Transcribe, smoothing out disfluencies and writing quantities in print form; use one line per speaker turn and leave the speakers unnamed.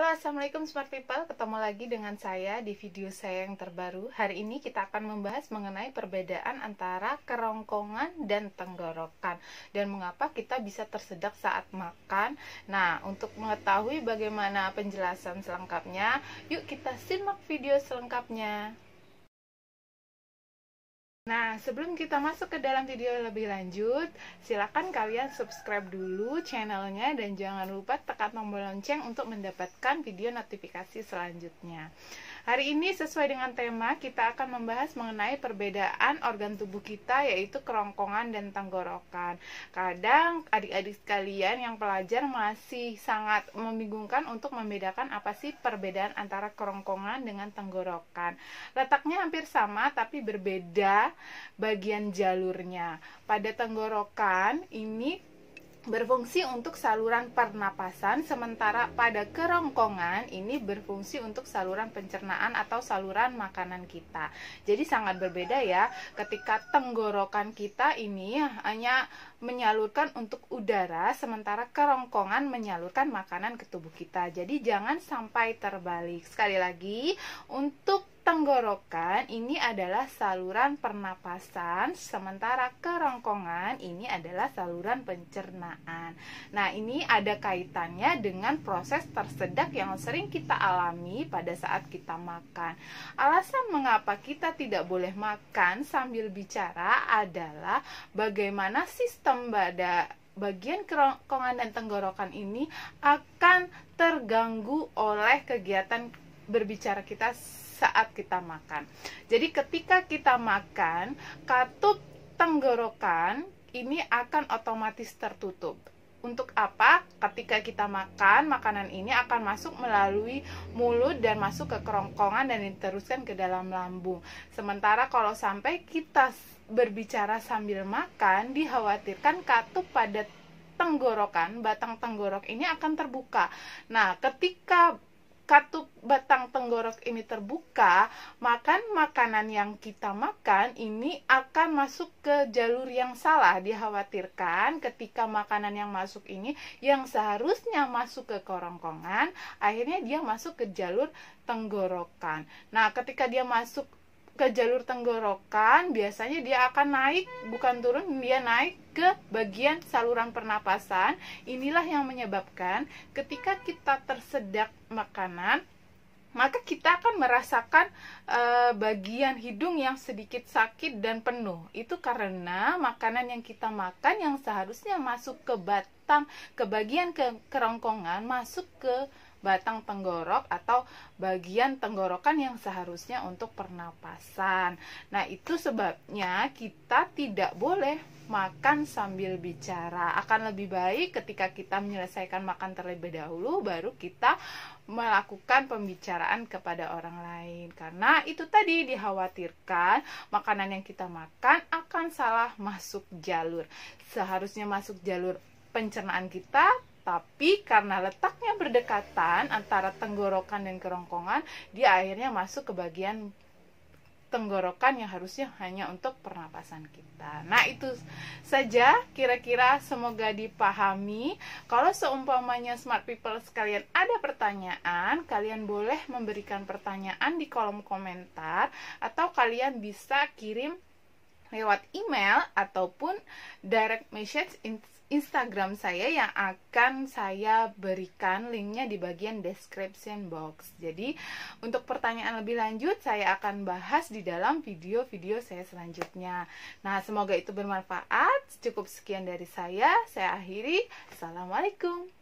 Assalamualaikum Smart People, ketemu lagi dengan saya di video saya yang terbaru. Hari ini kita akan membahas mengenai perbedaan antara kerongkongan dan tenggorokan dan mengapa kita bisa tersedak saat makan. Nah, untuk mengetahui bagaimana penjelasan selengkapnya, yuk kita simak video selengkapnya. Nah, sebelum kita masuk ke dalam video lebih lanjut, silakan kalian subscribe dulu channelnya dan jangan lupa tekan tombol lonceng untuk mendapatkan video notifikasi selanjutnya. Hari ini sesuai dengan tema, kita akan membahas mengenai perbedaan organ tubuh kita, yaitu kerongkongan dan tenggorokan. Kadang adik-adik sekalian yang pelajar masih sangat membingungkan untuk membedakan apa sih perbedaan antara kerongkongan dengan tenggorokan. Letaknya hampir sama tapi berbeda bagian jalurnya. Pada tenggorokan ini berfungsi untuk saluran pernapasan, sementara pada kerongkongan ini berfungsi untuk saluran pencernaan atau saluran makanan kita. Jadi sangat berbeda ya, ketika tenggorokan kita ini hanya menyalurkan untuk udara, sementara kerongkongan menyalurkan makanan ke tubuh kita. Jadi jangan sampai terbalik. Sekali lagi, untuk tenggorokan ini adalah saluran pernapasan, sementara kerongkongan ini adalah saluran pencernaan. Nah, ini ada kaitannya dengan proses tersedak yang sering kita alami pada saat kita makan. Alasan mengapa kita tidak boleh makan sambil bicara adalah bagaimana sistem pada bagian kerongkongan dan tenggorokan ini akan terganggu oleh kegiatan berbicara kita saat kita makan. Jadi ketika kita makan, katup tenggorokan ini akan otomatis tertutup. Untuk apa? Ketika kita makan, makanan ini akan masuk melalui mulut dan masuk ke kerongkongan dan diteruskan ke dalam lambung. Sementara kalau sampai kita berbicara sambil makan, dikhawatirkan katup pada tenggorokan, batang tenggorok ini akan terbuka. Nah, ketika katup batang tenggorok ini terbuka, makanan yang kita makan ini akan masuk ke jalur yang salah. Dikhawatirkan ketika makanan yang masuk ini yang seharusnya masuk ke kerongkongan, akhirnya dia masuk ke jalur tenggorokan. Nah, ketika dia masuk ke jalur tenggorokan, biasanya dia akan naik, bukan turun, dia naik ke bagian saluran pernapasan. Inilah yang menyebabkan ketika kita tersedak makanan, maka kita akan merasakan bagian hidung yang sedikit sakit dan penuh. Itu karena makanan yang kita makan yang seharusnya masuk ke bagian kerongkongan, masuk ke batang tenggorok atau bagian tenggorokan yang seharusnya untuk pernapasan. Nah, itu sebabnya kita tidak boleh makan sambil bicara. Akan lebih baik ketika kita menyelesaikan makan terlebih dahulu, baru kita melakukan pembicaraan kepada orang lain. Karena itu tadi, dikhawatirkan makanan yang kita makan akan salah masuk jalur. Seharusnya masuk jalur pencernaan kita, tapi karena letaknya berdekatan antara tenggorokan dan kerongkongan, dia akhirnya masuk ke bagian tenggorokan yang harusnya hanya untuk pernapasan kita. Nah, itu saja kira-kira, semoga dipahami. Kalau seumpamanya Smart People sekalian ada pertanyaan, kalian boleh memberikan pertanyaan di kolom komentar, atau kalian bisa kirim lewat email ataupun direct message Instagram saya yang akan saya berikan linknya di bagian description box. Jadi untuk pertanyaan lebih lanjut saya akan bahas di dalam video-video saya selanjutnya. Nah, semoga itu bermanfaat. Cukup sekian dari saya akhiri. Assalamualaikum.